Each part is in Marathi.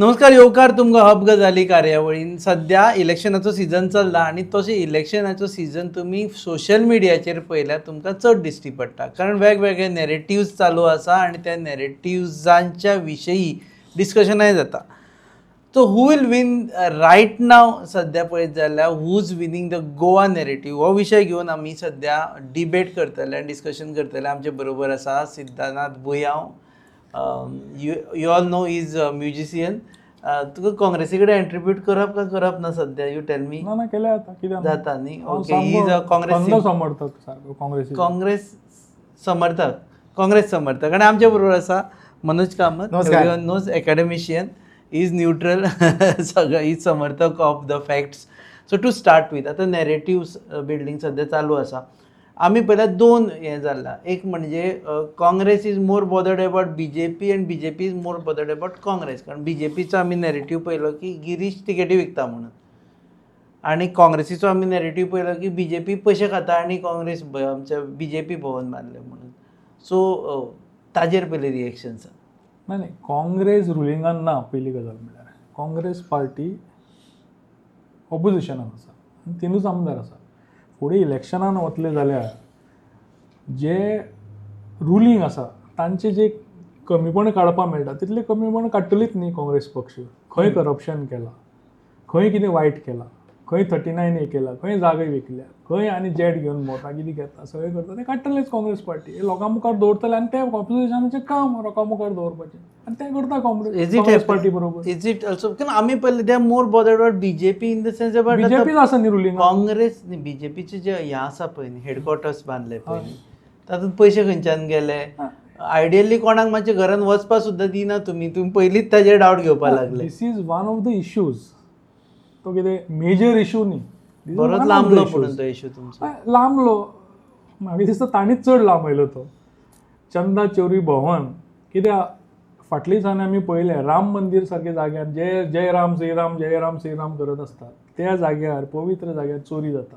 नमस्कार येवकार तुमकां हब गजाली कार्यावळीन सध्या इलेक्शनाचो सिजन चल्ला आनी तशें इलेक्शनाचो सिजन तुमी सोशल मिडियाचेर पळयल्यार तुमकां चड दिश्टी पडटा कारण वेगवेगळे नॅरेटिव्ज चालू आसा आनी त्या नॅरेटिव्जांच्या विशयी डिस्कशनाय जाता. So who will win right now सध्या पळयत जाल्यार who is winning the Goa narrative हो विशय घेवन आमी सध्या डिबेट करतले आनी डिस्कशन करतले. आमचे बरोबर आसा सिद्धानाथ Buyao. You all know he is a musician. तुका काँग्रेसी कडेन एंट्रीब्यूट करप काय करप ना सध्या यू टेल मी. ना केले आता कित्याक जाता न्ही. Okay he is a Congress समर्थक सारको काँग्रेस समर्थक आनी आमच्या बरोबर आसा Manoj Kamat. Knows academician. He is neutral सगळं ही समर्थक of the facts. So to start with आतां नॅरेटिव्स बिल्डींग सध्या चालू आसा. आमी पयल्या दोन हें जाल्ला. एक म्हणजे Congress is more bothered about BJP end BJP is more bothered about Congress. कारण BJPचो आमी नॅरेटिव्ह पळयलो की गिरीश तिकेटी विकता म्हणून आनी काँग्रेसीचो आमी नॅरेटिव्ह पळयलो की BJP पयशे खाता आनी काँग्रेस आमच्या BJP भवन बांदले म्हणून. सो ताजेर पयली रिएक्शन्स. नाही काँग्रेस रुलिंगान ना. पयली गजाल म्हणल्यार काँग्रेस पार्टी ऑपोजिशनान आसा आनी तिनूच आमदार आसा. फुडें इलेक्शनान वतले जाल्यार जे रुलींग आसा तांचे जे कमीपण काडपाक मेळटा तितले कमीपण काडटलीच न्ही काँग्रेस पक्ष. खंय करप्शन केलां, खंय कितें वायट केलां, खंय 39A केला, खंय जागे विकल्या, खंय आनी जेट घेवन भोंवता कितें घेता सगळें करता ते काडटलेच काँग्रेस पार्टी. हे लोकां मुखार दवरतले आनी ते ऑपोजिशनाचें काम लोकां मुखार दवरपाचें आनी तें करता काँग्रेस पार्टी बरोबर. इज इट ऑल्सो आमी पयले they are more bothered about BJP in the sense about BJP आसा न्ही रुलींग. काँग्रेस न्ही BJPचे जे हें आसा पळय न्ही हेडक्वॉर्टर्स बांदले पळय न्ही तातूंत पयशे खंयच्यान गेले. आयडियली कोणाक मातशें घरान वचपाक सुद्दां दिना तुमी पयलींच ताजेर डावट घेवपाक लागले. This is one of the issues. तो कितें मेजर इश्यू न्ही. बरोच लांबलो म्हणून तो इश्यू तुमचो लांबलो. म्हाका दिसता ताणीच चड लांबयलो तो. चंदा चौरी भवन कित्याक फाटली दिसांनी आमी पळयलें राम मंदीर सारके जाग्यार जे जय राम श्रीराम जय राम श्रीराम करत आसतात त्या जाग्यार पवित्र जाग्यार चोरी जाता,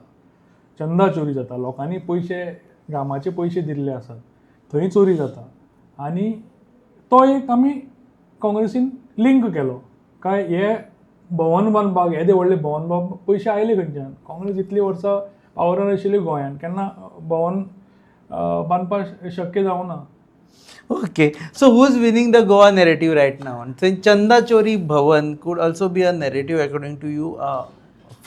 चंदा चोरी जाता. लोकांनी पयशे गामाचे पयशे दिल्ले आसात थंय चोरी जाता आनी तो एक आमी काँग्रेसीन लिंक केलो काय हे भवन बांदपाक येदे व्हडले भवन बांदपाक पयशे आयले खंयच्यान. काँग्रेस इतलीं वर्सां पावरान आशिल्ली गोंयांत केन्ना भवन बांदपाक शक्य जावना. Okay so who is winning the Goa narrative right now. चंदा चोरी भवन could also be a narrative according to you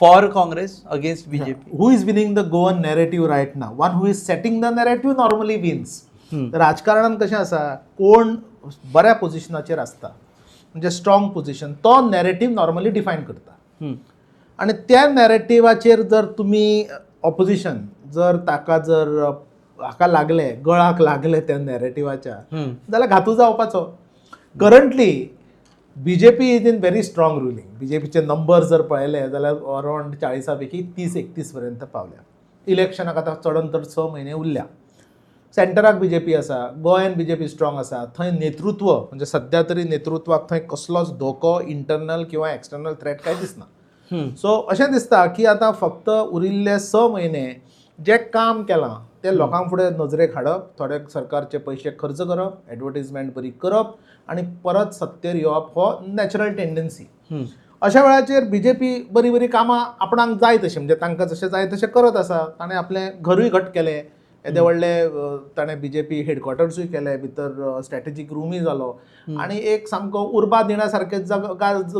for Congress against BJP. Who is winning the Goan narrative right now? One who is setting the narrative normally wins. राजकारणान कशें आसा कोण बऱ्या पोझिशनाचेर आसता म्हणजे स्ट्रॉंग पोझिशन तो नॅरेटिव्ह नॉर्मली डिफायन करता आनी त्या नॅरेटिवाचेर जर तुमी ऑपोजिशन जर ताका जर हाका लागले गळाक लागले त्या नॅरेटिवाच्या जाल्यार घातू जावपाचो. Currently BJP is in very strong ruling. BJPचे नंबर जर पळयले जाल्यार अरावंड 40 पैकी 30-31 पर्यंत पावल्या. इलेक्शनाक आतां चडून चड 6 म्हयने उरल्या. सेंटराक BJP आसा, गोंयान BJP स्ट्रॉंग आसा. थंय नेतृत्व म्हणजे सध्या तरी नेतृत्वाक थंय कसलोच धोको इंटरनल किंवा एक्सटर्नल थ्रेट काय दिसना. सो अशें दिसता की आतां फक्त उरिल्ले 6 म्हयने जे काम केलां ते लोकां फुडें नजरेक हाडप, थोडे सरकारचे पयशे खर्च करप, एडवर्टिजमेंट बरी करप आनी परत सत्तेर येवप हो नॅचरल टेंडन्सी. अशा वेळाचेर BJP बरी बरी कामां आपणाक जाय तशी म्हणजे तांकां जशें जाय तशें करत आसा. ताणें आपलें घरूय घट केलें. येदे व्हडले ताणें BJP हेडक्वॉर्टर्सूय केले, भितर स्ट्रॅटेजीक रूमय जालो आनी एक सामको उर्बा दिण्या सारकें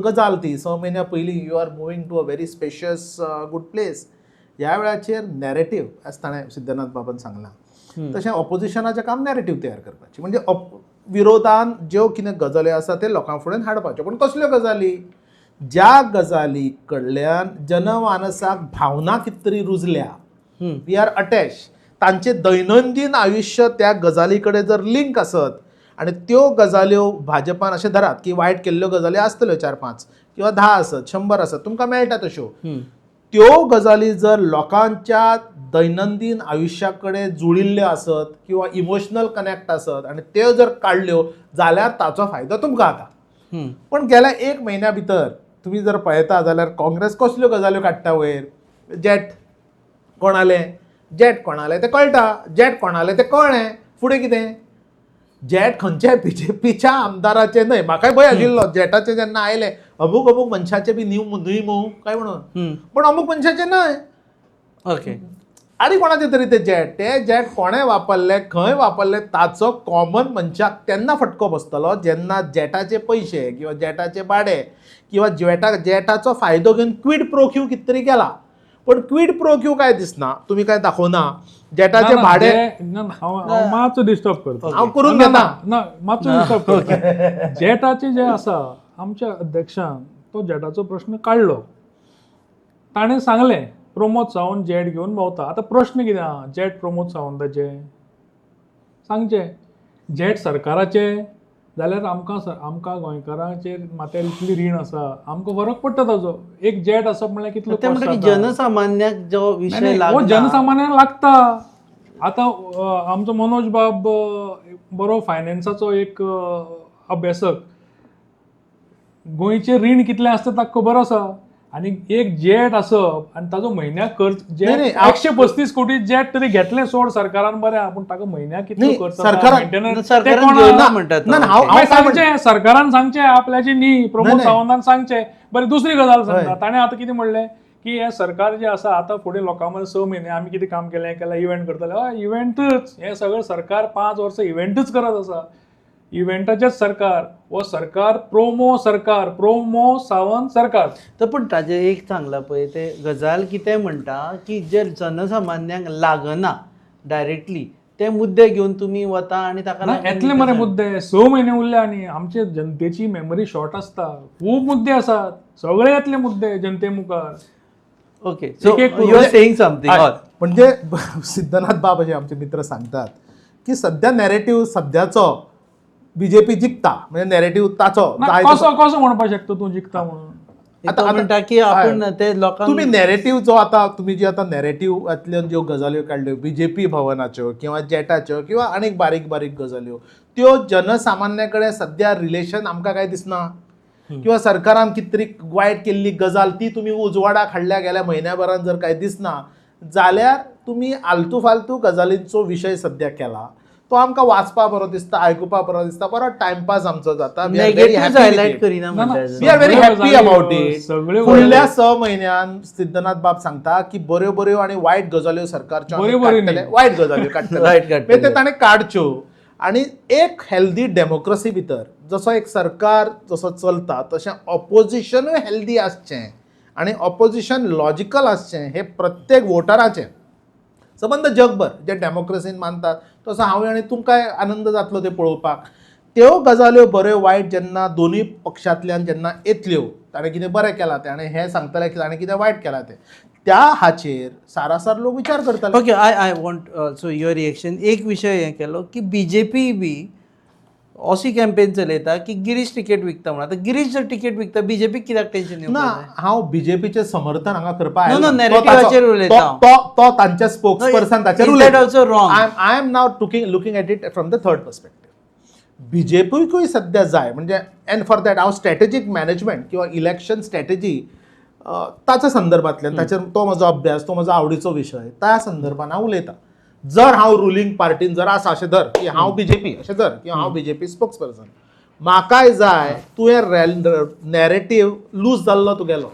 गजाल ती. 6 म्हयन्या पयलीं you are moving to a very spacious good place. ह्या वेळाचेर नॅरेटिव्ह आज ताणें सिद्धनाथ बाबान सांगलां तशें ऑपोजिशनाचें काम नॅरेटिव्ह तयार करपाचें म्हणजे विरोधान ज्यो कितें गजाली आसा ते लोकां फुडें हाडपाच्यो. पूण कसल्यो गजाली ज्या गजाली कडल्यान जनमानसाक भावना कितें तरी रुजल्या वी आर अटॅच तांचे दैनंदीन आयुश्य त्या गजाली कडेन जर लिंक आसत आनी त्यो गजाल्यो भाजपान अशें धरात की वायट केल्ल्यो गजाली आसतल्यो 4-5 किंवा 10 आसत 100 आसत तुमकां मेळटा तश्यो. त्यो गजाली जर लोकांच्या दैनंदीन आयुश्या कडेन जुळिल्ल्यो आसत किंवा इमोशनल कनेक्ट आसत आनी त्यो जर काडल्यो जाल्यार ताचो फायदो तुमकां जाता. पण गेल्या 1 म्हयन्या भितर तुमी जर पळयता जाल्यार काँग्रेस कसल्यो गजाल्यो काडटा वयर. जेट कोणाले जेट कोणाले तें कळटा, जेट कोणाले तें कळ्ळें, फुडें कितें जेट खंयच्याय बीजेपीच्या आमदाराचे न्हय. म्हाकाय भंय आशिल्लो जेटाचे जेन्ना आयले अमूक अमूक मनशाचे बी न्ही मू काय म्हणून, पण अमूक मनशाचे न्हय. ओके. आनी कोणाचे तरी ते जेट कोणें वापरले खंय वापरले ताचो कॉमन मनशाक तेन्ना फटको बसतलो जेन्ना जेटाचे पयशे किंवा जेटाचे भाडे किंवा जेटाचो फायदो घेवन क्वीड प्रो क्यू कितें तरी केला. पण क्वीड प्रो क्यू काय दिसना, तुम्ही काय दाखवना. जेटाचे भाडे हांव मातसो डिस्टर्ब करता, हांव करून घेता. ना मातसो डिस्टर्ब करता. जेटाचे जे आसा आमच्या अध्यक्षान तो जेटाचो प्रश्न काडलो. ताणें सांगलें प्रमोद सावंत जेट घेवन भोंवता. आतां प्रश्न कितें आहा जेट प्रमोद सावंताचे सांगचे. जेट सरकाराचे जाल्यार आमकां गोंयकारांचेर माथ्यार इतली रीण आसा, आमकां फरक पडटा ताजो. एक जेट आसप म्हळ्यार कितलो ते म्हणटा की जनसामान्याक जो विषय हो लागता जनसामान्यांक लागता. आतां आमचो मनोज बाब बरो फायनान्साचो एक अभ्यासक, गोंयचें रीण कितलें आसता ताका खबर आसा. आनी एक जेट आसप आनी ताजो म्हयन्याक खर्च जेट 135 कोटी जेट तरी घेतलें सोड सरकारान बरें, पूण ताका म्हयन्याक कितलो खर्च सांगचें सरकारान सांगचें आपल्याची न्ही. प्रमोद सावंतान सांगचें. बरें दुसरी गजाल सांगता ताणें आतां कितें म्हणलें की हे सरकार जे आसा आतां फुडें लोकां मदीं 6 म्हयने आमी कितें काम केलें इव्हेंट करतले. हय इव्हेंटूच, हें सगळें सरकार 5 वर्सां इव्हेंटूच करत आसा. इव्हेंटाचेच सरकार वो सरकार प्रोमो सावंत सरकार. तर पण ताजे एक सांगला पळय ते गजाल कितें म्हणटा की जे जनसामान्यांक लागना डायरेक्टली ते मुद्दे घेवन तुमी वता आणि ताका येतले मरे मुद्दे. 6 म्हयने उरले आनी आमचे जनतेची मेमरी शॉर्ट आसता. खूब मुद्दे आसात, सगळे येतले मुद्दे जनते मुखार. Okay. So you are saying something. म्हणजे सिद्धनाथ बाब असे आमचे मित्र सांगतात की सध्या नॅरेटिव्ह सध्याचो बीजेपी जिखता, म्हणजे नॅरेटिव्ह ताचो कसो म्हणपाक शकता तूं जिखता म्हणून. आता म्हणटा की आपण ते लोकांक तुम्ही नॅरेटिव्ह जो आता तुम्ही जी आता नॅरेटिव्हांतल्यान ज्यो गजाल्यो काडल्यो बीजेपी भवनाच्यो किंवा जेटाच्यो किंवा आनीक बारीक बारीक गजाल्यो त्यो जनसामान्या कडेन सध्या रिलेशन आमकां काय दिसना. किंवा सरकारान कितें तरी वायट केल्ली गजाल ती तुम्ही उजवाडाक हाडल्या गेल्या म्हयन्याभरान जर काय दिसना जाल्यार तुम्ही आलतू फालतू गजालींचो विशय सध्या केला. तो आमकां वाचपा बरो दिसता, आयकुपा बरो दिसता, बरो टायमपास आमचो जाता. We are very happy about it. फुडल्या 6 म्हयन्यान सिद्धनाथ बाब सांगता की बऱ्यो बऱ्यो आनी वायट गजाल्यो सरकारच्यो वायट गजाल्यो काडटले ते ताणें काडच्यो. आनी एक हेल्दी डेमोक्रेसी भितर जसो एक सरकार जसो चलता तशें ऑपोजिशनूय हेल्दी आसचें आनी ऑपोजिशन लॉजिकल आसचें हे प्रत्येक वोटराचें. संबंद जगभर जे डेमोक्रेसीन मानतात तसो हांव आनी तुमकांय आनंद जातलो ते पळोवपाक. त्यो गजाल्यो बऱ्यो वायट जेन्ना दोनूय पक्षांतल्यान जेन्ना येतल्यो, ताणें कितें बरें केलां तें आनी हे सांगतले की ताणें कितें वायट केलां तें, त्या हाचेर सारासार लोक विचार करतले. Okay. I want so your reaction. एक विशय हे केलो की बीजेपी बी अशी कॅम्पेन चलयता की गिरीश तिकेट विकता म्हणून. आतां गिरीश जर तिकेट विकता बीजेपीक कित्याक टेन्शन ना, हांव बीजेपीचे समर्थन हांगा करपाक तो तांचे स्पोक्स पर्सन ताचेर उलयता. I am now looking at it from the third perspective. बीजेपीकूय सध्या जाय म्हणजे एंड फॉर दॅट हांव स्ट्रॅटेजीक मॅनेजमेंट किंवा इलेक्शन स्ट्रॅटेजी ताच्या संदर्भांतल्यान ताचेर तो म्हजो अभ्यास, तो म्हजो आवडीचो विशय, त्या संदर्भान हांव उलयतां. जर हांव रुलींग पार्टीन जर आसा अशें धर की हांव बीजेपी अशें धर किंवा हांव बीजेपी स्पोक्स पर्सन, म्हाकाय जाय तुवें नॅरेटिव्ह लूज जाल्लो तुगेलो,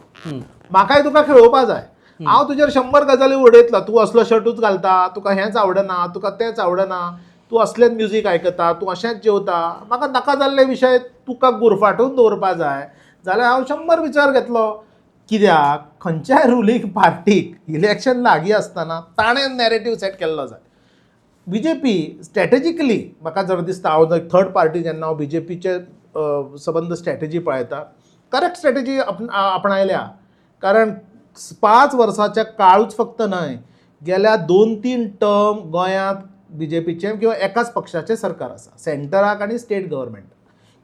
म्हाकाय तुका खेळोवपा जाय. हांव तुजेर 100 गजाली उडयतलो. तूं असलो शर्टूच घालता, तुका हेंच आवडना, तुका तेंच आवडना, तूं असलेंच म्युजीक आयकता, तूं अशेंच जेवता, म्हाका नाका जाल्ले विशय तुका गुरफाटून दवरपा जाय जाल्यार हांव 100 विचार घेतलो. कित्याक खंयच्याय रुलींग पार्टीक इलेक्शन लागीं आसतना ताणें नॅरेटिव्ह सेट केल्लो जाय. बीजेपी स्ट्रॅटेजिकली म्हाका जर दिसता, हांव थर्ड पार्टी जेन्ना हांव बीजेपीचे संबंद स्ट्रॅटेजी पळयता, करेक्ट स्ट्रॅटेजी आपणायल्या. कारण 5 वर्साच्या काळूच फक्त न्हय, गेल्या 2-3 टर्म गोंयांत बीजेपीचें किंवा एकाच पक्षाचें सरकार आसा, सेंटराक आनी स्टेट गव्हर्मेंट.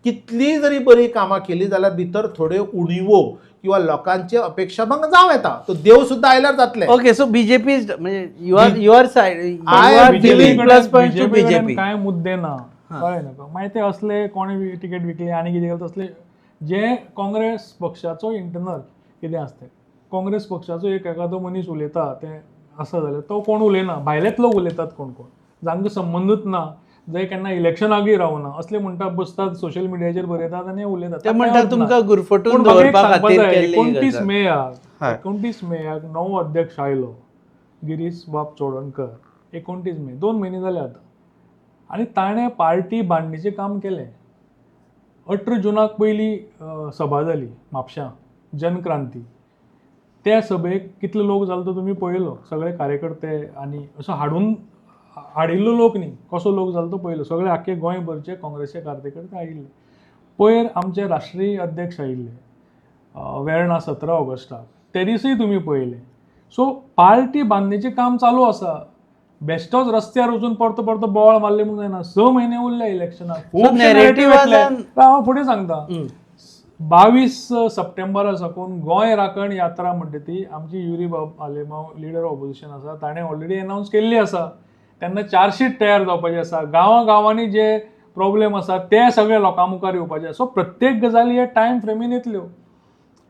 कितलीय जरी बरी कामां केली जाल्यार भितर थोड्यो उणिवो किंवा लोकांचे अपेक्षा भंग जावं येता. तो देव सुद्धा आयल्यार जातले. ओके. सो बीजेपी म्हणजे your said plus point two BJP काय मुद्दे ना कळ्ळें नका. मागीर ते असले कोणी तिकेट विकली आनी कितें केलें तसले जे काँग्रेस पक्षाचो इंटरनल कितें आसता, काँग्रेस पक्षाचो एक एखादो मनीस उलयता तें आसा जाल्यार तो कोण उलयना, भायलेच लोक उलयतात कोण जांकां संबंदूच ना. जे केन्ना इलेक्शनाकय रावना असले म्हणटा बसतात सोशल मिडियाचेर बरयतात आनी उलयतात. ते म्हणटा तुमकां गुरफटून पूण म्हाका एक दवरपा सांगपा खातीर जाय, केल्ली 29 गजाल. मेयाक हय. 29 मेयाक नवो अध्यक्ष आयलो गिरीश बाब चोडणकर. 29 मे 2 म्हयने जाले आतां. आनी ताणें पार्टी बांदणेचें काम केलें. 18 जुनाक पयली सभा जाली म्हापशां जनक्रांती. त्या सभेक कितलो लोक जालो तो तुमी पळयलो. सगळे कार्यकर्ते आनी असो हाडिल्लो लोक न्ही, कसो लोक जालो तो पळयलो. सगळे आख्खे गोंयभरचे काँग्रेसचे कार्यकर्ते आयिल्ले. पयर आमचे राष्ट्रीय अध्यक्ष आयिल्ले वेर्णा 17 ऑगस्टाक. ते दिसूय तुमी पळयले. सो पार्टी बांदणेचें काम चालू आसा. बेश्टोच रस्त्यार वचून परतो परतो बोवाळ मारले म्हणून जायना. 6 म्हयने उरले इलेक्शनाक. खुबशे narrative narrative येतले. आसान- हांव फुडें सांगता. 22 सप्टेंबरा साकून गोंय राखण यात्रा म्हणटा ती आमची युरी बाब आलेमांव लिडर ऑपोजिशन आसा ताणें ऑलरेडी अनावन्स केल्ली आसा. तेन्ना चार्जशीट तयार जावपाची आसा. गांवांनी जे प्रॉब्लेम आसा ते सगळे लोकां मुखार येवपाचे. सो प्रत्येक गजाली हे टायम फ्रेमीन येतल्यो.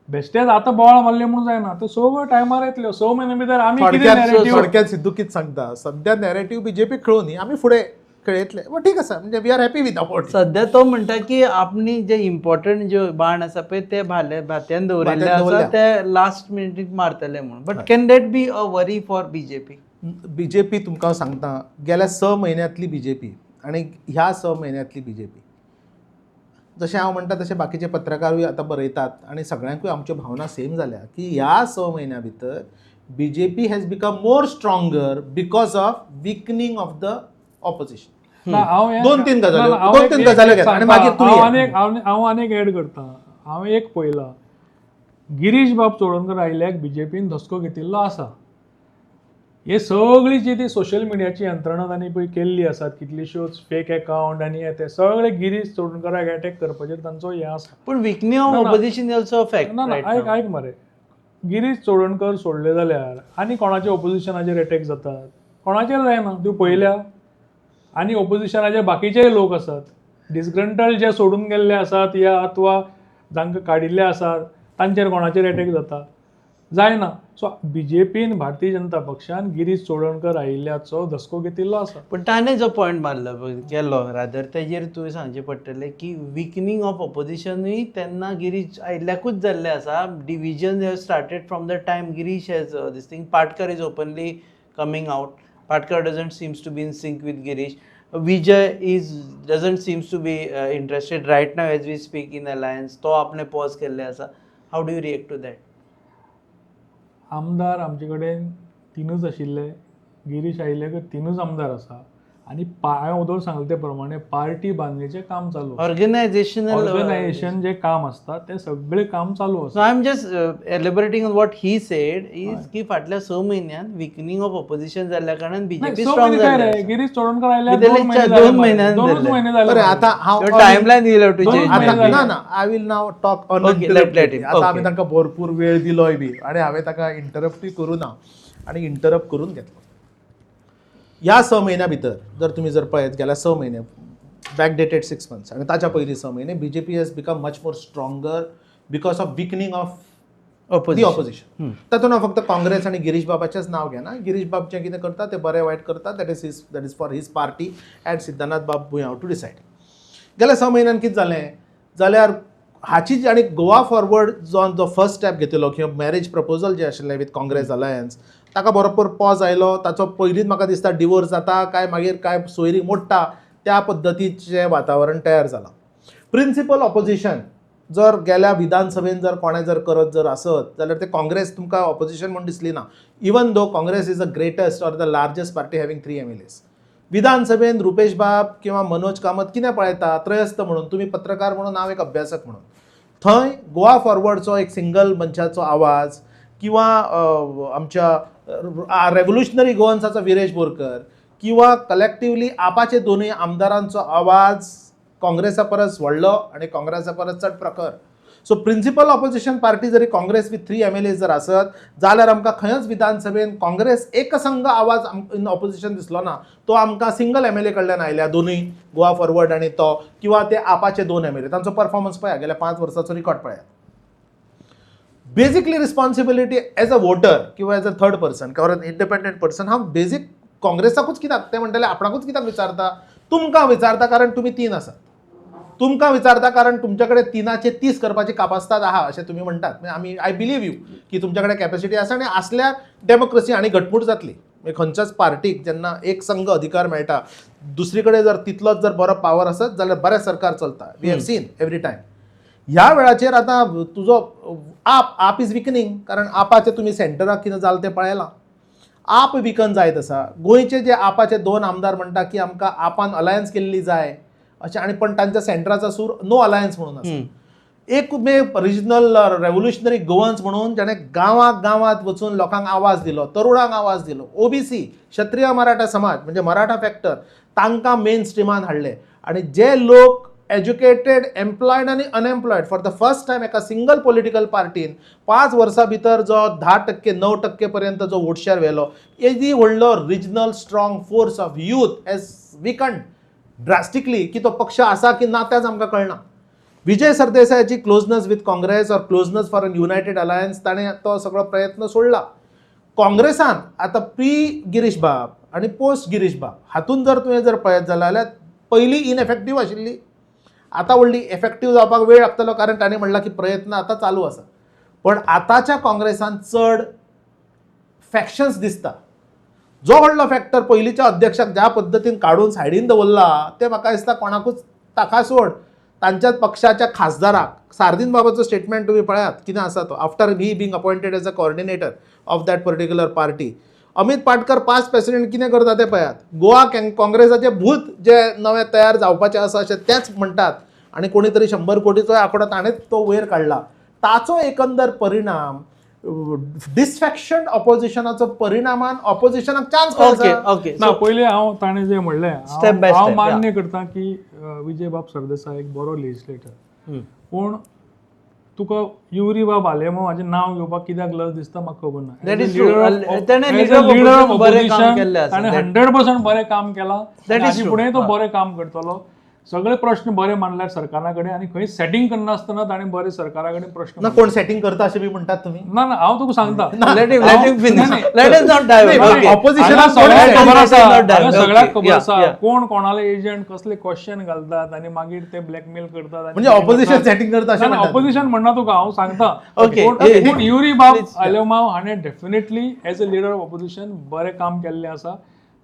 बेश्टेच आतां बोवाळ मारले म्हणून जायना. त्यो सगळ्यो टायमार येतल्यो. 6 म्हयने भितर आमी कितें narrative थोडक्यात सिद्धू कितें सांगता, सध्या नॅरेटिव्ह बीजेपी खेळून न्ही, आमी फुडें खेळयतले. बट ठीक आसा, म्हणजे we are happy with about. सध्या तो म्हणटा की आपणी जे इम्पॉर्टंट जे बाण आसा पळय ते भात्यान दवरिल्ले आसा ते लास्ट मिनिटीक मारतले म्हणून. But can that be a worry for BJP? BJP तुमकां सांगता, गेल्या 6 म्हयन्यांतली बीजेपी आनी ह्या 6 म्हयन्यांतली बीजेपी, जशें हांव म्हणटा तशें बाकीचे पत्रकारूय आतां बरयतात आनी सगळ्यांकूय आमच्यो भावना सेम जाल्या की ह्या 6 म्हयन्या भितर BJP has become more stronger because of weakening of the opposition. दोन तीन गजाल्यो घेता आनी मागीर तूं ये. हांव आनीक एड करता. हांवें एक पळयलां, गिरीश बाब चोडणकर आयल्याक बीजेपीन धसको घेतिल्लो आसा. हे सगळी जी ती सोशल मिडियाची यंत्रणा तांणी पळय केल्ली आसात, कितलीश्योच फेक अकाउंट आनी ते सगळे गिरीश चोडणकराक अटॅक करपाचेर तांचो हें आसा. पूण weakening of opposition also fact. ना ऐक मरे, गिरीश चोडणकर सोडले जाल्यार आनी कोणाचे ऑपोजिशनाचेर अटॅक जातात? कोणाचेर जायना. तूं पळयल्या. आनी ऑपोजिशनाचे बाकीचेय लोक आसात, डिस्ग्रंटल्ड जे सोडून गेल्ले आसात या अथवा जांकां काडिल्ले आसात तांचेर कोणाचेर अटॅक जाता? जायना. सो बीजेपीन भारतीय जनता पक्षान गिरीश चोडणकर आयिल्ल्याचो धसको घेतिल्लो आसा. पण ताणें जो पॉयंट मारलो केलो रादर तेजेर तुवें सांगचें पडटलें की विकनिंग ऑफ ऑपोजिशनूय तेन्ना गिरीश आयिल्ल्याकूच जाल्लें आसा. Division have started from the time Girish has this thing. Patkar is openly coming out. Patkar doesn't seems to be in sync with Girish. Vijay doesn't seems to be interested right now as we speak in alliance. तो आपने pause केल्ले आसा. How do you react to that? आमदार आमचे कडेन 3च आशिल्ले. गिरीश आयिल्ले 3च आमदार आसा. आनी हांवें उदोळ सांगले ते प्रमाणे पार्टी बांदणेचें काम चालू आसा. ऑर्गनायझेशन जे काम आसता ते सगळे काम चालू So आसा. I'm just elaborating on what he said is की फाटल्या 6 म्हयन्यान विकनिंग ऑफ ऑपोजिशन जाल्ल्या कारणान बीजेपी स्ट्रॉंग जाल्ले. गिरीश चोडणकर आयल्यार भितरले 2 महिने 2 महिन्यान जाले. जाले. 2 महिने जाले. बरें, आतां हांव टायमलायन दिलो टू दोन चेंज. महिने आतां जाले. ना I will now talk Okay, let him. आतां आमी Okay. तांकां भरपूर वेळ दिलोय बी आनी हांवें ताका इंटरप्टूय करूं ना आनी इंटरप्ट करून घेतलो. ह्या 6 म्हयन्या भितर जर तुमी जर पळयत गेल्या 6 म्हयने बॅकडेटेड 6 मंथ्स आनी ताच्या पयलीं 6 म्हयने BJP has become much more stronger because of weakening of the opposition. तातूंत हांव फक्त काँग्रेस आनी गिरीश बाबाचेंच नांव घेना. गिरीश बाब जें कितें करता तें बरें वायट करता. That is for his party and Siddhanath बाब भुंय हाव टू डिसायड. गेल्या 6 म्हयन्यान कितें जालें जाल्यार हाची आनी गोवा फॉरवर्ड जो फर्स्ट स्टेप घेतिल्लो किंवा मॅरेज प्रपोजल जें आशिल्लें विथ काँग्रेस अलायन्स ताका बरोबर पॉज आयलो. ताचो पयलींच म्हाका दिसता डिवोर्स जाता काय मागीर काय सोयरी मोडटा त्या पद्दतीचें वातावरण तयार जालां. प्रिन्सिपल ऑपोजिशन जर गेल्या विधानसभेन जर कोणें जर करत जर आसत जाल्यार ते काँग्रेस तुमकां ऑपोजिशन म्हणून दिसली ना. Even though Congress is the greatest or the largest party having 3 MLAs. विधानसभेन रुपेश बाब किंवा मनोज कामत कितें पळयता त्रयस्थ म्हणून, तुमी पत्रकार म्हणून, हांव एक अभ्यासक म्हणून, थंय गोवा फॉरवर्डचो एक सिंगल मंचाचो आवाज किंवा आमच्या रेव्होल्युशनरी गोवन्साचो विरेश बोरकर किंवा कलेक्टिवली आपाचे दोनूय आमदारांचो आवाज काँग्रेसा परस व्हडलो आनी काँग्रेसा परस चड प्रखर. सो प्रिन्सिपल ऑपोजिशन पार्टी जरी काँग्रेस विथ 3 MLAs जर आसत जाल्यार आमकां खंयच विधानसभेन काँग्रेस एकसंघ आवाज इन ऑपोजिशन दिसलो ना. तो आमकां सिंगल MLA कडल्यान आयल्या. दोनूय गोवा फॉरवर्ड आनी तो किंवा ते आपाचे 2 MLA तांचो परफॉर्मन्स पळया गेल्या 5 वर्सांचो रिकॉर्ड पळयात. Basically responsibility as a voter किंवा एज अ थर्ड पर्सन किंवा इंडिपेंडंट पर्सन हांव बेसीक काँग्रेसाकूच कित्याक ते म्हणटाले आपणाकूच कित्याक विचारता तुमकां विचारता कारण तुम्ही 3 आसात, तुमकां विचारता कारण तुमच्याकडे 3चे 30 करपाची कापासितात आहा अशें तुमी म्हणटात. म्हणजे आमी आय बिलीव यू की तुमच्याकडे कॅपॅसिटी आसा आनी असल्यार डेमोक्रेसी आनी घटमूट जातली. म्हणजे खंयच्याच पार्टीक जेन्ना एक संघ अधिकार मेळटा, दुसरी कडेन जर तितलोच जर बरो पावर आसत जाल्यार बरें सरकार चलता. We have seen every time. ह्या वेळाचेर आतां तुजो आप इज विकनिंग, कारण आपाचे तुमी सेंटराक कितें जालें तें पळयलां. आप विकन जायत आसा. गोंयचे जे आपाचे 2 आमदार म्हणटा की आमकां आपान अलायन्स केल्ली जाय अशें, आनी पण तांच्या सेंटराचा सूर नो अलायन्स म्हणून आसा. एक रिजनल रेव्होल्युशनरी गोवन्स म्हणून जाणें गांवांत वचून लोकांक आवाज दिलो, तरुणांक आवाज दिलो, ओबीसी क्षत्रिय मराठा समाज म्हणजे मराठा फॅक्टर तांकां मेन स्ट्रिमान हाडले. आनी जे लोक एज्युकेटेड, एम्प्लॉयड आनी unemployed for the first time एका सिंगल पॉलिटिकल पार्टीन 5 वर्सां भितर जो 10% 9% पर्यंत जो वोट शेअर व्हेलो, येदी व्हडलो regional strong force of youth as weakened drastically की तो पक्ष आसा की ना तेच आमकां कळना. विजय सरदेसायाची closeness with Congress or closeness for an united alliance ताणें तो सगळो प्रयत्न सोडला. काँग्रेसान आतां प्री गिरीश बाब आनी पोस्ट गिरीश बाब हातून जर तुवें जर पळयत जाल्यार पयली इनएफेक्टीव आशिल्ली, आतां व्हडली एफेक्टीव जावपाक वेळ लागतलो कारण ताणें म्हणलां की प्रयत्न आतां चालू आसा. पण आतांच्या काँग्रेसान चड फॅक्शन्स दिसता. जो व्हडलो फॅक्टर पयलींच्या अध्यक्षाक ज्या पद्दतीन काडून सायडीन दवरला ते म्हाका दिसता कोणाकूच ताका सोड तांच्याच पक्षाच्या खासदाराक. सार्दीन बाबाचो स्टेटमेंट तुम्ही पळयात कितें आसा तो, after he being appointed as a coordinator of that particular party. Amit Patkar past president कितें करता ते पळयात. गोवा काँग्रेसाचे भूत जे नवे तयार जावपाचे आसा अशें तेच म्हणटात. आनी कोणी तरी 100 कोटीचो आंकडो ताणेंच तो वयर काडला. ताचो एकंदर परिणाम डिसफॅक्शन ऑपोजिशनाचो परिणामान ऑपोजिशनाक चान्स ओके ना. पयलीं हांव ताणें जें म्हणलें Step by हांव step, मान्य करता की विजय बाब सरदेसाय एक बरो लेजिस्लेटर. पूण तुका युरी बाब आलेमो हाचें नांव घेवपाक कित्याक लज दिसता म्हाका खबर ना. That is true. ताणें leader of opposition बरें काम केल्लें आसा. ताणें 100% बरें काम केलां. That is आनी true. फुडेंय तो बरें काम करतलो. सगळे प्रश्न बरे मांडल्यात सरकारा कडेन आनी खंय सेटिंग करनासतना ताणें बरे सरकारा कडेन प्रश्न ना कोण सेटिंग करता अशें बी म्हणटात तुमी. ना ना हांव तुका सांगता. Let him finish. Let us not dive. Okay. Opposition हांगा सगळ्याक खबर आसा. हांगा Okay. सगळ्याक खबर Yeah, आसा yeah. कोण कोणाले एजंट कसले क्वेश्चन घालतात आनी मागीर ते ब्लॅकमेल करतात. म्हणजे ऑपोजिशन सेटिंग करता अशें म्हणटात. ऑपोजिशन म्हणना तुका हांव सांगता. Okay. पूण युरी बाब आलेमाव हाणें definitely as a leader of opposition बरें काम केल्लें आसा.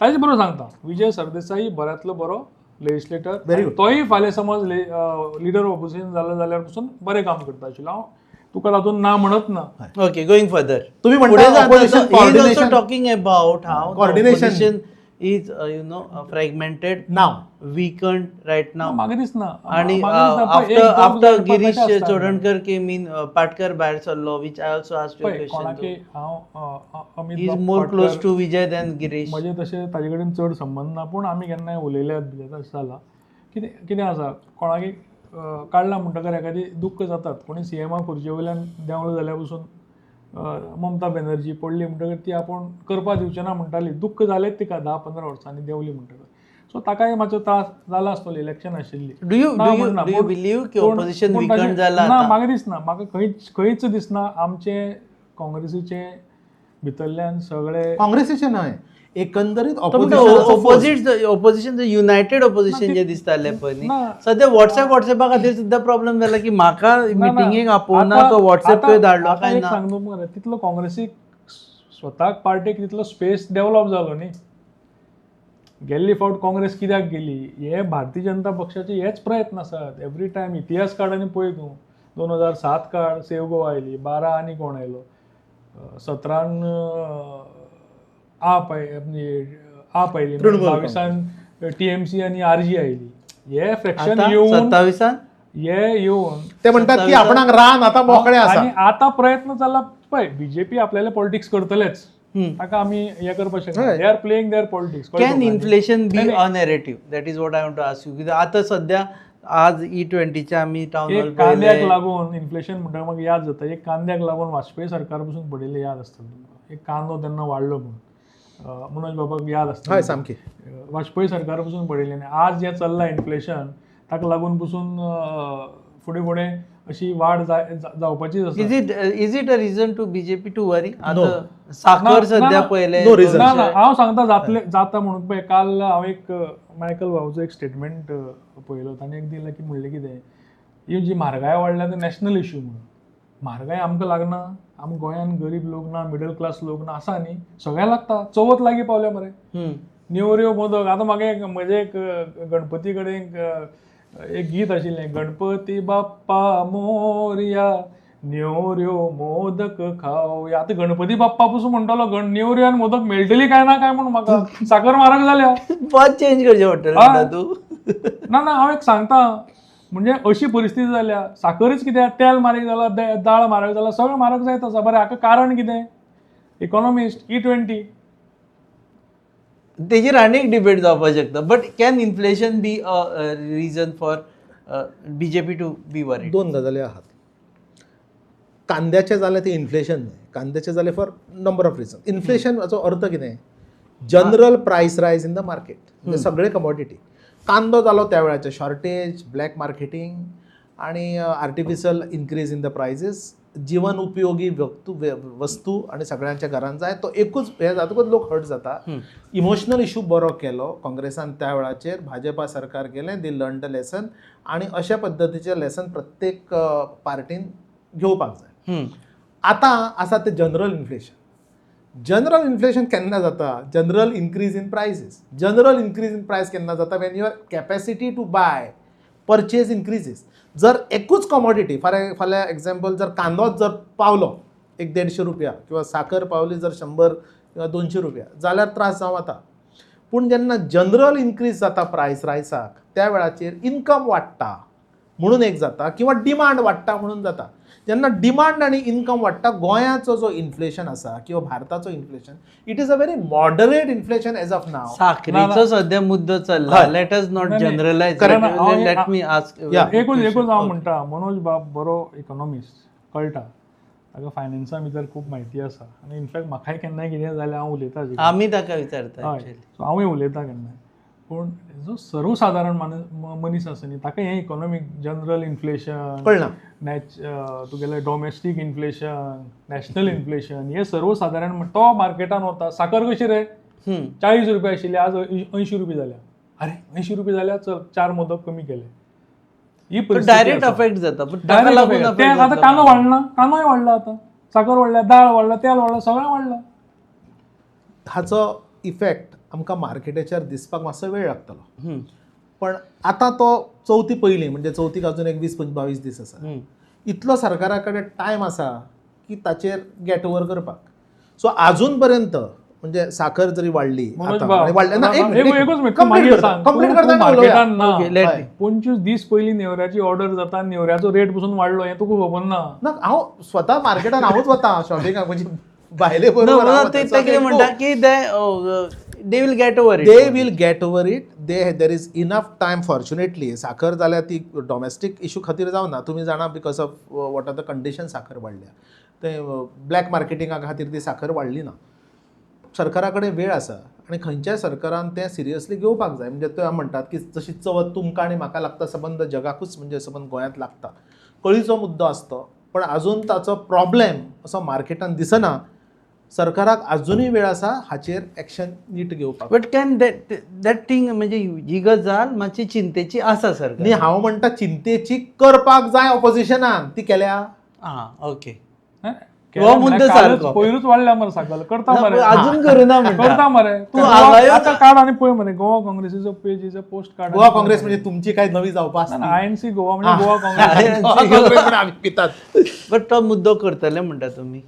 ताजे बरोबर सांगता विजय सरदेसाई बऱ्यांतलो बरो लेजिस्लेटर. Very good. तोय फाल्यां समज लिडर ऑफ ऑपोजिशन जालो जाल्यार पसून बरें काम करता आशिल्लो. हांव तुका तातूंत ना म्हणत ना. Okay, going further. तुम्ही पुढे म्हणता जाता opposition he is also coordination talking about how the Coordination. opposition is fragmented, now weakened right now. म्हाका दिसना. आणि म्हाका दिसना, पळय, एक after दोन गिरीश जाणा आसता. चोडणकर came in, पाटकर भायर सरलो, which I also asked you a पळय, question कोणाकी to. हांव अमित He is बाब more Patkar, close to Vijay than Girish. म्हजे तशें ताजे कडेन चड संबंद ना. पूण आमी केन्नाय उलयल्यात बी तशें जाला. कितें आसा कोणाकी काडला म्हणटकर एखादी दुख्ख जातात. कोणी सीएमा खुर्चे वयल्यान देंवलो जाल्या पसून ममता बॅनर्जी पडली म्हणटकर ती आपूण करपा दिवचें ना म्हणटाली. दुख्ख जालेंच तिका 10-15 वर्सांनी देंवली म्हणटकर. सो ताकाय मातसो त्रास जाला आसतलो. इलेक्शन आशिल्ली. Do you believe की opposition weakened जाला ना आता? म्हाका दिसना. म्हाका खंयच दिसना आमचे काँग्रेसीचे भितरल्यान सगळे काँग्रेसीचे न्हय एकंदरीत ऑपोजिशन युनायटेड ऑपोजिशन जे दिसताले पळय न्ही, ना. सध्या व्हॉट्सॲपा खातीर सुद्धा प्रॉब्लेम जाला की म्हाका मिटिंगेक आपोवना तो व्हॉट्सॲप धाडलो काय ना. सांगू मरे तितलो काँग्रेसीक स्वताक पार्टीक तितलो स्पेस डेव्हलप जालो न्ही. गेल्ली फावट काँग्रेस कित्याक गेली हे भारतीय जनता पक्षाचे हेच प्रयत्न आसात. एवरी टायम इतिहास काड आनी पळय तूं 2007 काड सेव गोवा आयली, 12 आनी कोण आयलो, 17 आप आयली, 22 TMC आनी RG आयली. हे फ्रॅक्शन येवन 27 येवन ते म्हणतात की आपणाक रान आता मोकळे आसा. आणि आता प्रयत्न चालला. पळय बीजेपी आपल्याला पॉलिटिक्स करतलेच. ताका आमी हे करपाक शकना. They are playing their politics. Can inflation be a narrative? That is what I want to ask you. कित्याक आतां सध्या आज E20च्या आमी टाउन हॉल एक कांद्याक लागून इन्फ्लेशन म्हणटा म्हाका याद जाता. एक कांद्याक लागून वाजपेयी सरकार पसून पडिल्लें याद आसतलें तुमकां. एक कांदो तेन्ना वाडलो म्हणून मनोज बाबाक याद हय आसता. सामकी वाजपेयी सरकार पसून पडिल्लें. आज जें चल्लां इन्फ्लेशन ताका लागून पसून फुडें अशी वाड जावपाचीच आसा. Is it a reason to BJP to worry? No. आता साखर सध्या पहिले No reason. ना हांव सांगता जाता म्हणून पळय. काल हांव एक मायकल भाऊचो एक स्टेटमेंट पळयलो. ताणें एक दिलें की म्हणलें कितें, ही जी म्हारगाय वाडल्या ते नॅशनल इश्यू म्हणून. म्हारगाय आमकां लागना, आमच्या गोंयान गरीब लोक ना, मिडल क्लास लोक ना, आसा न्ही, सगळ्यांक लागता. चवथ लागीं पावल्या मरे. नेवऱ्यो मोदक. आतां म्हाका म्हजे एक गणपती कडेन एक गीत आशिल्लें, गणपती बाप्पा मोरया नेवऱ्यो मोदक खावया. आतां गणपती बाप्पा पसून म्हणटलो नेवऱ्यो आनी मोदक मेळटली काय ना काय म्हणून म्हाका. साखर म्हारग जाल्या. पद चेंज करचें पडटलें तूं. ना हांव एक सांगता, म्हणजे अशी परिस्थिती जाल्या. साखरच कित्याक, तेल म्हारग जाला, दाळ म्हारग जाला, सगळें म्हारग जायत आसा. बरें, हाका कारण कितें? Economist, E20. तेजेर आनी एक डिबेट जावपाक शकता. But can inflation be a reason for BJP to be worried? दोन गजाली आहात. कांद्याचे जाले ते इन्फ्लेशन न्हय, कांद्याचे जाले फॉर नंबर ऑफ रिझन. इन्फ्लेशनाचो अर्थ कितें? जनरल प्रायस रायज इन द मार्केट. म्हणजे सगळे कमोडिटी. कांदो जालो त्या वेळाचें शॉर्टेज, ब्लॅक मार्केटिंग आणि artificial increase in the prices. जीवन उपयोगी वस्तू आणि सगळ्यांच्या घरांत जाय तो एकूच हे जातकूच लोक हर्ट जाता. इमोशनल इशू बरो केलो काँग्रेसान त्या वेळाचेर. भाजपा सरकार केलें, दे लर्न द लेसन. आणि अशा पद्दतीचें लेसन प्रत्येक पार्टीन घेवपाक जाय. आतां आसा ते जनरल इन्फ्लेशन. जनरल इन्फ्लेशन केन्ना जाता? General increase in prices. General increase in price केन्ना जाता? When your capacity to buy purchase increases. जर एकूच कमोडिटी, फाल्यां एक्झाम्पल जर कांदोच जर पावलो एक 150 रुपया किंवा साखर पावली जर 100 किंवा 200 रुपया जाल्यार त्रास जावं येता. पूण जेन्ना जनरल इन्क्रीज जाता प्रायस रायसाक, त्या वेळाचेर इन्कम वाडटा म्हणून एक जाता, किंवा डिमांड वाडटा म्हणून जाता. जेन्ना डिमांड आनी इन्कम वाडटा, गोंयाचो जो इन्फ्लेशन आसा किंवा भारताचो inflation, it is a very moderate inflation as of now. साखरेचो सध्या मुद्दो चल्ला. Let us not generalise. Let me ask. एकूच हांव म्हणटा, मनोज बाब बरो इकॉनॉमिस्ट, कळटा, ताका फायनान्सा भितर खूब म्हायती आसा. आनी इनफॅक्ट म्हाकाय केन्नाय कितें जाल्यार हांव उलयतां. आमी ताका विचारता. सो हांवूय उलयतां केन्नाय. पूण जो सर्वसाधारण मनीस आसा न्ही, ताका हें इकॉनॉमीक जनरल इन्फ्लेशन कळना. तुगेलें डॉमेस्टीक इन्फ्लेशन, नॅशनल इन्फ्लेशन, हे सर्वसाधारण तो मार्केटान वता. साखर कशी रे 40 रुपया आशिल्ली, आज 80 रुपया जाल्या. अरे 80 रुपया जाल्या, चल 4 मोदक कमी केले. ही डायरेक्ट अफेक्ट जाता. आतां कांदो वाडला, कांदोय वाडला, आतां साखर वाडल्या, दाळ वाडला, तेल वाडला, सगळें वाडलां. हाचो इफेक्ट आमकां मार्केटाचेर दिसपाक मातसो वेळ लागतलो. पण आतां तो चवथी पयलीं, म्हणजे चवथीक अजून एक 20-22 दीस आसा. इतलो सरकारा कडेन टायम आसा की ताचेर गेट ओवर करपाक. सो आजून पर्यंत म्हणजे साखर जरी वाडली, 25 दीस पयलीं नेवऱ्याची ऑर्डर जाता, नेवऱ्याचो रेट पसून वाडलो, हें तुका खबर ना? हांव स्वता मार्केटान हांवूच वता शॉपिंगाक, म्हणजे भायले बरोबर ते कितें म्हणटा की they will get over it. They will get over it. There is enough time. Fortunately साखर जाल्यार ती डॉमेस्टीक इशू खातीर जावना. तुमी जाणा, because of what are the condition साखर वाडल्या. ते ब्लॅक मार्केटिंगा खातीर ती साखर वाडली ना. सरकारा कडेन वेळ आसा आनी खंयच्याय सरकारान तें सिरियसली घेवपाक जाय. म्हणजे ते म्हणटात की जशी चवथ तुमकां आनी म्हाका लागता सबंद जगाकूच, म्हणजे सबंद गोंयांत लागता, कळीचो मुद्दो आसतो. पण आजून ताचो प्रॉब्लेम असो मार्केटान दिसना. सरकाराक अजूनय वेळ आसा हाचेर एक्शन नीट घेवपाक. बट कॅन दॅट थिंग, म्हणजे ही गजाल मातशी चिंतेची आसा सरकार. न्ही, हांव म्हणटा चिंतेची करपाक जाय ऑपोजिशनान. ती केल्या. ओके. पयरूच वाडल्या मरे साखर. करता मरे, अजून करूना करता मरे. तूं आतां काड आनी पळय मरे, गोवा काँग्रेसीचो पेजीचो पोस्ट काड. गोवा काँग्रेस म्हणजे तुमची काय नवी जावपाक आसा? INC गोवा म्हणजे गोवा काँग्रेस. आमी पितात. बट तो मुद्दो करतले म्हणटा तुमी.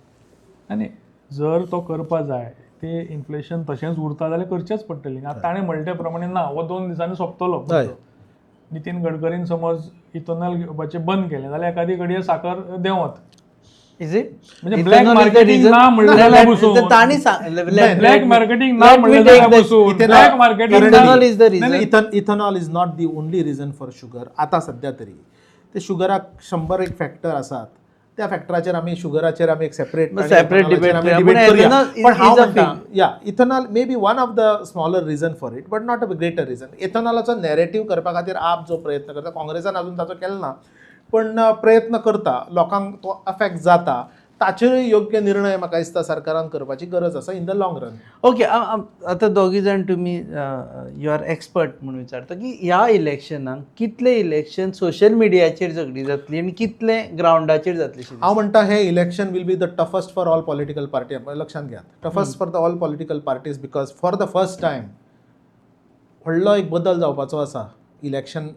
आनी जर तो करपा जाय, ते इन्फ्लेशन तशेंच उरता जाल्यार करचेच पडटलें. आतां ताणें म्हणले प्रमाणे ना, हो 2 दिसांनी सोंपतलो. नितीन गडकरीन समज इथेनॉल घेवपाचें बंद केलें जाल्यार एखादी घडये साखर देंवत. Is it? म्हणजे ब्लॅक मार्केटिंग ना म्हणलें जाल्यार बसून, ताणी ब्लॅक मार्केटिंग ना म्हणलें जाल्यार बसून, black marketing ethanol is not the only reason for sugar. आतां सध्या तरी ते शुगराक 100 एक फॅक्टर आसात. त्या फॅक्टराचेर आमी शुगराचेर आमी एक सेपरेट डिबेट करूया. पण हांव म्हणटा ethanol may be one of the smaller reason for it, but not a greater reason. इथेनॉलाचो नॅरेटिव्ह करपा खातीर आप जो प्रयत्न करता, काँग्रेसान अजून ताचो केलो ना. पण प्रयत्न करता, लोकांक तो अफेक्ट जाता, ताचेरूय योग्य निर्णय म्हाका दिसता सरकारान करपाची गरज आसा in the long run. Okay, आतां दोगी जाण तुमी यू आर एक्सपर्ट म्हणून विचारता की ह्या इलेक्शनाक कितले इलेक्शन सोशल मिडियाचेर झगडी जातली आनी कितले ग्रावंडाचेर जातली? हांव म्हणटा हे election will be the toughest for all political party. लक्षात घ्या, toughest for the all political parties because for the first time व्हडलो एक बदल जावपाचो आसा इलेक्शन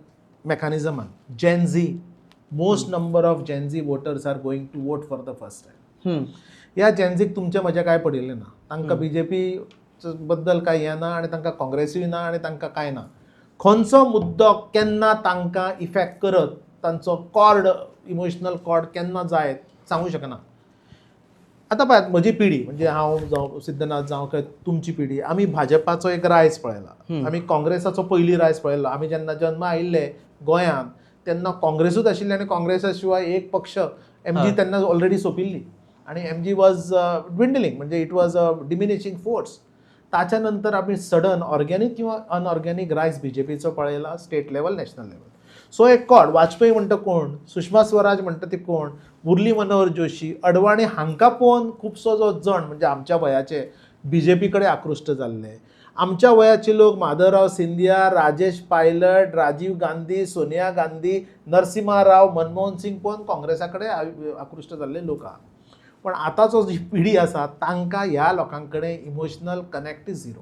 मेकॅनिझमान. Gen Z, most number of Gen Z voters are going to vote for the first time. ह्या जेनझीक तुमचे म्हजे काय पडिल्लें ना. तांकां बीजेपी बद्दल कांय हें ना आनी तांकां काँग्रेसूय ना आनी तांकां कांय ना. खंयचो मुद्दो केन्ना तांकां इफेक्ट करत, तांचो कॉर्ड, इमोशनल कॉर्ड केन्ना जायत सांगूं शकना. आतां पळयात, म्हजी पिढी म्हणजे हांव जावं सिद्धनाथ जावं काय तुमची पिढी, आमी भाजपाचो एक रायज पळयला, आमी काँग्रेसाचो पयली रायज पळयलो. आमी जेन्ना जल्मा आयिल्ले गोंयांत तेन्ना काँग्रेसूच आशिल्ली आनी काँग्रेसा शिवाय एक पक्ष एमजी तेन्ना ऑलरेडी सोंपिल्ली आणि एमजी वॉज ड्विंडलिंग, म्हणजे it was a diminishing force. ताच्या नंतर आमी सडन ऑर्गेनीक किंवा अनऑर्गेनीक रायज बीजेपीचो पळयला, state level, national level. So एक कॉड, वाजपेयी म्हणटा कोण, सुषमा स्वराज म्हणटा ती कोण, मुरली मनोहर जोशी, अडवाणी हांकां पळोवन खुबसो जो जण म्हणजे आमच्या वयाचे बीजेपी कडेन आकृश्ट जाल्ले. आमच्या वयाचे लोक माधवराव सिंधिया, राजेश पायलट, राजीव गांधी, सोनिया गांधी, नरसिंहा राव, मनमोहन सिंग पळोवन काँग्रेसा कडेन आकृश्ट जाल्ले लोक आहा. पण आतांचो जी पिढी आसा तांकां ह्या लोकां कडेन emotional connect is zero.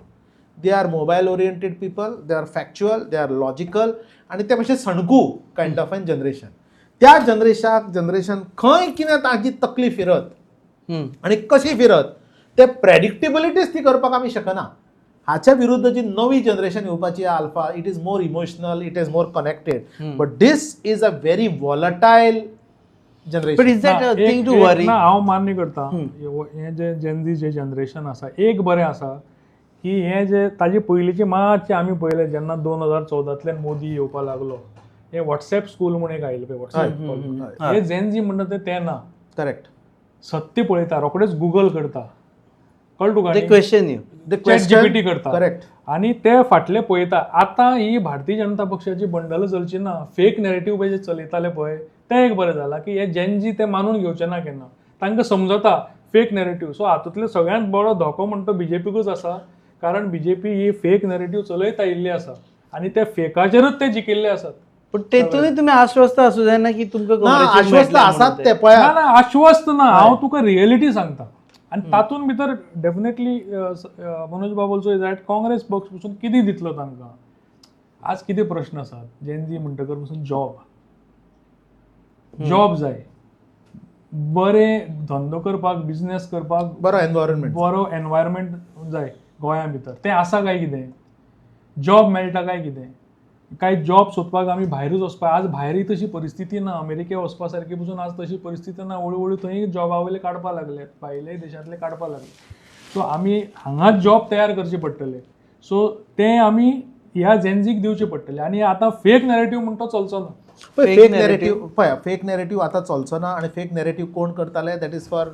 They are mobile oriented people, they are factual, they are logical आणि ते मातशें सणकू कायंड ऑफ एन जनरेशन. त्या जनरेशन खंय कितें तांची तकली फिरत आनी कशी फिरत ते प्रेडिक्टेबिलिटीज ती करपाक आमी शकना. हाच्या विरुद्ध जी नवी जनरेशन येवपाची alpha, it is more emotional, it is more connected, but this is a very volatile generation. But is that a thing to worry? हांव मान्य करता, हें जे जेनझी जे जनरेशन आसा एक बरें आसा की हें जे ताजे पयलींचे मातशें आमी पळयलें जेन्ना 2014तल्यान मोदी येवपाक लागलो, हें व्हॉट्सॅप स्कूल म्हणून एक आयिल्लें पळय, व्हॉट्सॅप, हे जेनझी म्हणटा ते ना. करेक्ट. सत्य पळयता, रोखडेच गुगल करता, कळ्ळें तुका, They question you. Chat GPT करता. करेक्ट. आनी ते फाटले पळयता. आतां ही भारतीय जनता पक्षाची बंडल चलची ना, फेक नॅरेटिव्ह जे चलयताले पळय तें एक बरें जालां की हे जेनजी ते मानून घेवचे ना केन्ना, तांकां समजता फेक नॅरेटिव्ह. सो हातूंतलो सगळ्यांत बरो धोको म्हणटा बीजेपीकूच आसा, कारण बीजेपी ही फेक नॅरेटिव्ह चलयत आयिल्ली आसा आनी त्या फेकाचेरूच ते जिखिल्ले आसात. पण तेतूनय तुम्ही आश्वस्त असू जाय ना की तुमकां ना, congratulations आश्वस्त मेळटलें आसात म्हणून ते ते. पळया. ना आश्वस्त ना, हांव तुका रियलिटी सांगता. आनी तातूंत भितर डेफिनेटली मनोज बाबूलचो इज दॅट काँग्रेस पक्ष पसून कितें दितलो तांकां. आज कितें प्रश्न आसात जेनजी म्हणटकर पसून जॉब जाय, बरें धंदो करपाक, बिझनेस करपाक बरो एनवायरमेंट, बरो एनवायरमेंट जाय गोंया भितर. तें आसा काय कितें, जॉब मेळटा काय कितें, काय जॉब सोदपाक आमी भायरूच वचपाक. आज भायरूय तशी परिस्थिती ना, अमेरिके वचपा सारकी पसून आज तशी परिस्थिती ना. हळू थंय जॉबा वयले काडपा लागले, भायले देशांतले काडपा लागले. सो आमी हांगाच जॉब तयार करचे पडटले. सो ते आमी ह्या जेनझीक दिवचे पडटले. आनी आतां फेक नॅरेटिव्ह म्हणटा चलचो ना. फेक नॅरेटिव्ह पळया, फेक नॅरेटिव्ह आतां चलचो ना. आणि फेक नॅरेटिव्ह कोण करताले, that is for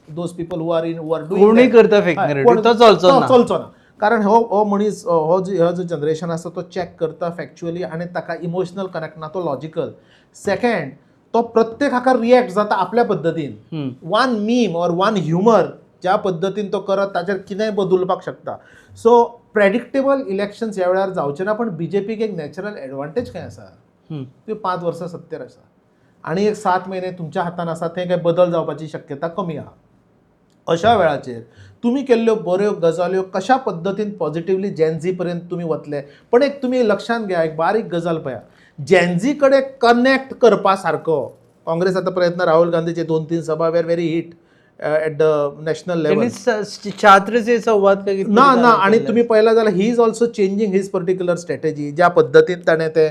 those people who are doing. कोणूय करता फेक नॅरेटिव्ह, तो चलचो ना. कारण हो मनीस, हो जो जनरेशन आसा तो चॅक करता फॅक्च्युअली आनी ताका इमोशनल कनेक्ट ना, तो लॉजिकल. सेकंड, तो प्रत्येक हाका रिएक्ट जाता आपल्या पद्दतीन. One meme or one humour ज्या पद्दतीन तो करत ताचेर कितेंय बदलपाक शकता. सो प्रेडिक्टेबल इलेक्शन्स ह्या वेळार जावचे ना. पण बीजेपीक एक नॅचरल एडवांटेज काय आसा, ते 5 वर्सां सत्तेर आसा आनी एक 7 म्हयने तुमच्या हातान आसा. थंय काय बदल जावपाची शक्यता कमी आहा. अशा वेळाचेर तुमी केल्ल्यो बऱ्यो गजाल्यो कशा पद्दतीन पॉझिटिव्हली जेनझी पर्यंत तुमी वतले. पण एक तुमी लक्षात घ्या, एक बारीक गजाल पळया, जेनझी कडेन कनेक्ट करपा सारको काँग्रेस आतां प्रयत्न, राहुल गांधीचे 2-3 सभा वेर very hit at the national level. छात्रचे संवाद का कितें ना आणि तुम्ही पहिला जाल्यार he is also changing his particular strategy. ज्या पद्दतीन ताणें ते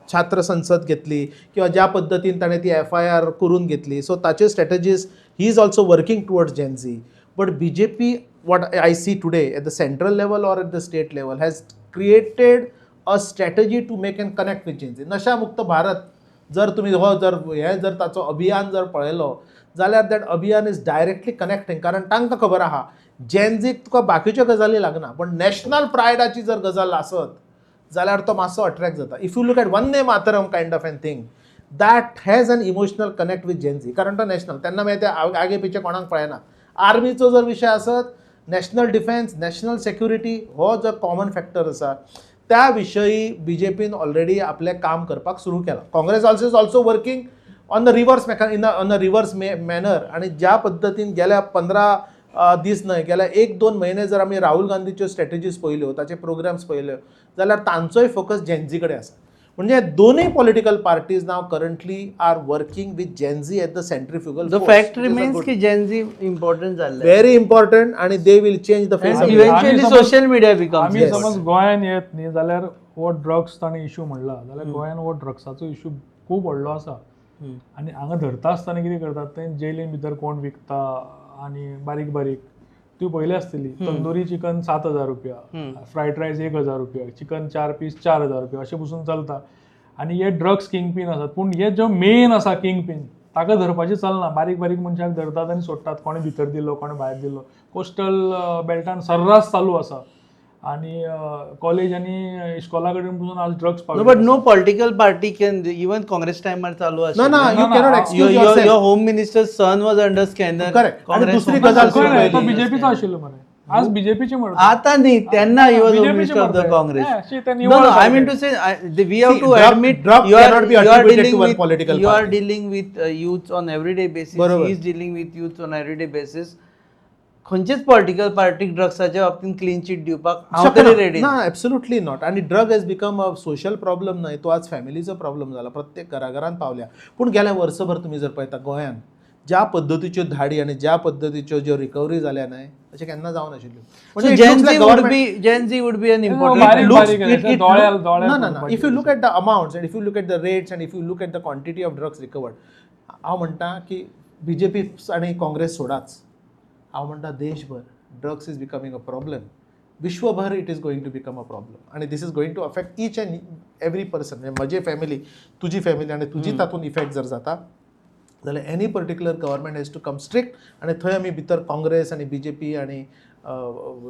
छात्र संसद घेतली किंवा ज्या पद्दतीन ताणें ती FIR करून घेतली. सो ताचे strategies he is also working towards Gen Z. But BJP, what I see today at the central level or at the state level, has created a strategy to make an connect with Gen Z. नशामुक्त भारत जर तुम्ही जर ताचो अभियान जर पळयलो जाल्यार दॅट अभियान इज डायरेक्टली कनेक्टिंग. कारण तांकां खबर आहा जेनझीक तुका बाकीच्यो गजाली लागना, पण नॅशनल प्रायडाची जर गजाल आसत जाल्यार तो मातसो अट्रॅक्ट जाता. If you look at Vande Mataram kind of an thing that has an emotional connect with Gen Z, कारण तो नॅशनल तेन्ना मागीर ते आगे पिछे कोणाक पळयना. आर्मीचो जर विशय आसत, नॅशनल डिफेन्स, नॅशनल सेक्युरिटी हो जो कॉमन फॅक्टर आसा त्या विशयी BJPन ऑलरेडी आपलें काम करपाक सुरू केलां. Congress also is also working on the reverse on the reverse manner. आणि ज्या पद्दतीन गेल्या 15 दीस न्हय, गेल्या 1-2 म्हयने जर आमी राहुल गांधीच्यो स्ट्रॅटेजीज पळयल्यो, ताचे प्रोग्राम्स पळयल्यो, जाल्यार तांचोय फोकस जेन्झी कडेन आसा. म्हणजे दोनूय पॉलिटिकल पार्टीज नाव currently are working with Gen Z at the centrifugal. The fact remains की जेन्झी इम्पॉर्टंट झालं व्हेरी इम्पॉर्टंट आणि they will change the face of eventually social media becomes. आमी समज गोंयान येत न्ही जाल्यार हो ड्रग्स ताणें इश्यू म्हणला जाल्यार गोंयान हो ड्रग्साचो इश्यू खूब व्हडलो आसा. आनी हांगा धरता आसतना कितें करतात ते जेलीन भितर कोण विकता आनी बारीक बारीक ती पयली आसतली. तंदुरी चिकन 7,000 रुपया, फ्रायड रायस 1,000 रुपया, चिकन 4 पीस 4,000 रुपया अशें पसून चलता. आनी हे ड्रग्स किंग पिन आसात. पूण हे जो मेन आसा किंग पिन ताका धरपाचें चलना. बारीक बारीक मनशाक धरतात आनी सोडटात. कोणे भितर दिलो कोणे भायर दिलो. कोस्टल बेल्टान सर्रास चालू आसा. आणि कॉलेज आणि इस्कॉला कडेन पसून आज drugs No, but no political party can, even Congress time चालू No, no, you cannot excuse yourself. Your home minister's son was under scandal. Correct. आणि Congress दुसरी home गजाल minister खंय तो राहिली? बीजेपीचा आशिल्लो मरे. आज बीजेपीचे म्हणतात. आता नाही, त्यांना he was home BJP minister of the चे Congress. म्हणतात. शे, त्यांनी No, no, एवढं I mean to सांगितलं. say, we have See, to drug admit cannot be attributed to one political you are party. dealing with youths on everyday basis. बरोबर. He is dealing with youths on everyday basis. खंयचेच पॉलिटिकल पार्टीक ड्रग्साच्या बाबतीत क्लीन चीट दिवपाक हांव तरी रेडी. ना, ॲब्सोल्युटली नॉट. आणि drug has become a social problem न्हय, तो आज फॅमिलीचो प्रॉब्लम जाला. प्रत्येक घराघरांत पावल्या. पूण गेल्या वर्सभर तुमी जर पळयता गोंयान ज्या पद्दतीच्यो धाडी आणि ज्या पद्दतीच्यो ज्यो रिकवरी जाल्या न्हय, तशें केन्ना जावं नाशिल्ल्यो. So Gen Z would be an important. बारीक looks- बारीक it- अशें it दोळ्याल look- दोळ्याल no, no, no. पडपाचें. If you look at the amounts and if you look at the rates and if you look at the quantity of drugs recovered, हांव म्हणटा की BJP आणि काँग्रेस सोडाच, हांव म्हणटा देशभर drugs is becoming a problem. विश्वभर it is going to become a problem आणि this is going to affect each and every person. म्हणजे म्हजी फॅमिली, तुजी फॅमिली आणि तुजी तातूंत इफेक्ट जर जाता जाल्यार any particular government has to come strict. आणि थंय आमी भितर काँग्रेस आणि BJP आणि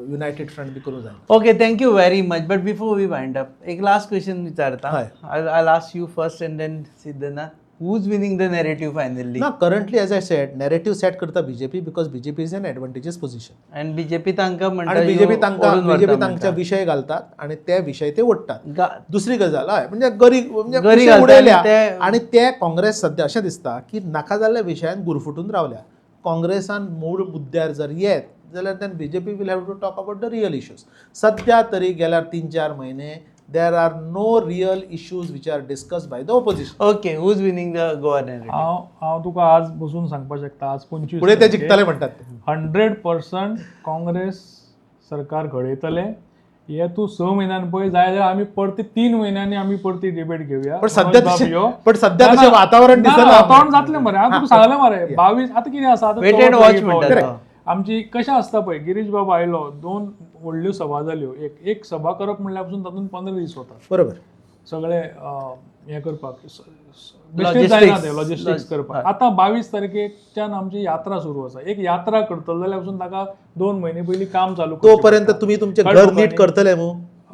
युनायटेड फ्रंट बी करूं जाय. Okay, thank you very much. But before we wind up, एक last question विचारता. हय. I'll ask you first and then Siddhana. Who's winning the narrative finally? ना, currently as I said narrative set करता BJP because BJP is an advantageous position. And BJP तांकां म्हणटा आणि BJP तांकां ओडून BJP व्हरता तांच्या विशय घालतात आणि ते विशय ते ओडटात. गा- दुसरी गजाल हय, म्हणजे गरी म्हणजे गरी विशय घालतात उडयल्या आणि ते- आणि ते काँग्रेस सध्या अशें दिसता की नाका जाल्ल्या विशयान गुरफुटून रावल्या. काँग्रेसान मूळ मुद्द्यार जर येत जाल्यार then BJP will have to talk about the real issues. सध्या तरी गेल्यार 3-4 महिने there are no real issues which are discussed by the opposition. Okay, who's winning the Goa narrative? हांव तुका आज बसून सांगपाक शकता. आज 25 पुढे ते जिखतले म्हणटात ते. 100% काँग्रेस सरकार घडयतले. हे तू 6 म्हयन्यान पळय जाय जाल्यार आमी परती 3 म्हयन्यांनी आमी परती डिबेट घेवया. पण सध्या मनोज तशें- बाब यो. पण सध्या ना, तशें ना, वातावरण ना, दिसना. वातावरण जातलें मरे. हांव तुका सांगलें मरे 22 आतां कितें आसा आतां Wait and चवथ watch लागीं म्हणटात. पावल्या. आमची कशें आसता पळय, गिरीश बाबा आयलो, 2 व्हडल्यो सभा जाल्यो. एक सभा करप म्हणल्यार पसून तातूंत 15 दीस वतात बरोबर. सगळे हें करपाक बेश्टेच जायना ते लॉजिस्टिक्स करपाक. आतां 22 तारखेच्यान आमची यात्रा सुरू आसा. एक यात्रा करतलो जाल्यार पसून ताका 2 म्हयने पयलीं काम चालू करचें तोपर्यंत पडटा. तुम्ही तुमचे कळ्ळें घर तुका नीट न्ही? करतले मू.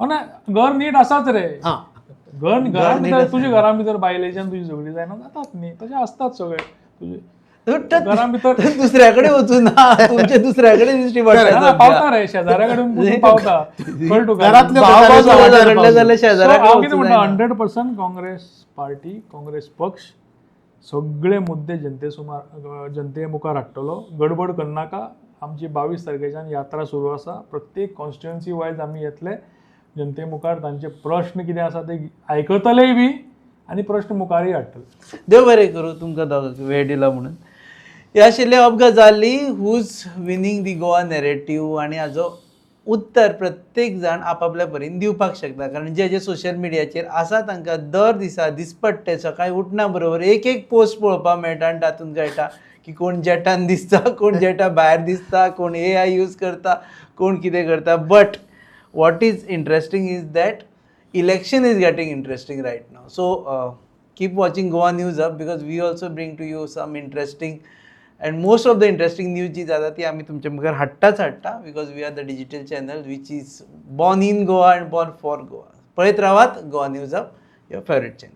ना, घर नीट आसाच रे. हां, घरान नीट भितर आसा. तुज्या घरान भितर बायलेच्यान तुजी झगडी जायना जातात न्ही, तशें आसतात सगळे तुजे तर घरान भितर. दुसऱ्याकडे वचून ना, तुमच्या दुसऱ्याकडे दिश्टी ना, पडटा. पावता रे शेजाऱ्या कडेन पसून पावता. कळ्ळ तुका? घरातल्या भाव शेजाऱ्याच्या भाव वाट्यार झगडले पावले. जाल्यार So, शेजाऱ्याकडे हांव कितें वचूं म्हणटा, जायना. 100% काँग्रेस पार्टी, काँग्रेस पक्ष सगळे मुद्दे जनते मुखार हाडटलो. गडबड करनाका. आमची 22 तारखेच्यान यात्रा सुरू आसा. प्रत्येक कॉन्स्टिट्युएन्सी वायज आमी येतले जनते मुखार. तांचे प्रश्न कितें आसा ते आयकतलेय बी आनी प्रश्न मुखारय हाडटले. देव बरें करूं तुमकां दोगांक वेळ दिला म्हणून. हे आशिल्ले अब गजाली, हूज विनींग दी गोवा नॅरेटिव्ह, आनी हाजो उत्तर प्रत्येक जाण आपापल्या परीन दिवपाक शकता. कारण जे जे सोशल मिडियाचेर आसा तांकां दर दिसा दिसपट्टे सकाळी उठना बरोबर एक पोस्ट पळोवपाक मेळटा आनी तातूंत कळटा की कोण जेटान दिसता, कोण जेटा भायर दिसता, कोण AI यूज करता, कोण कितें करता. But what is interesting is that election is getting interesting right now. So keep watching Goa News Hub because we also bring to you some interesting and most of the interesting news जी जाता ती आमी तुमच्या मुखार हाडटा because we are the digital channel which is born in Goa and born for Goa. पळयत रावात Goa news up your favourite channel.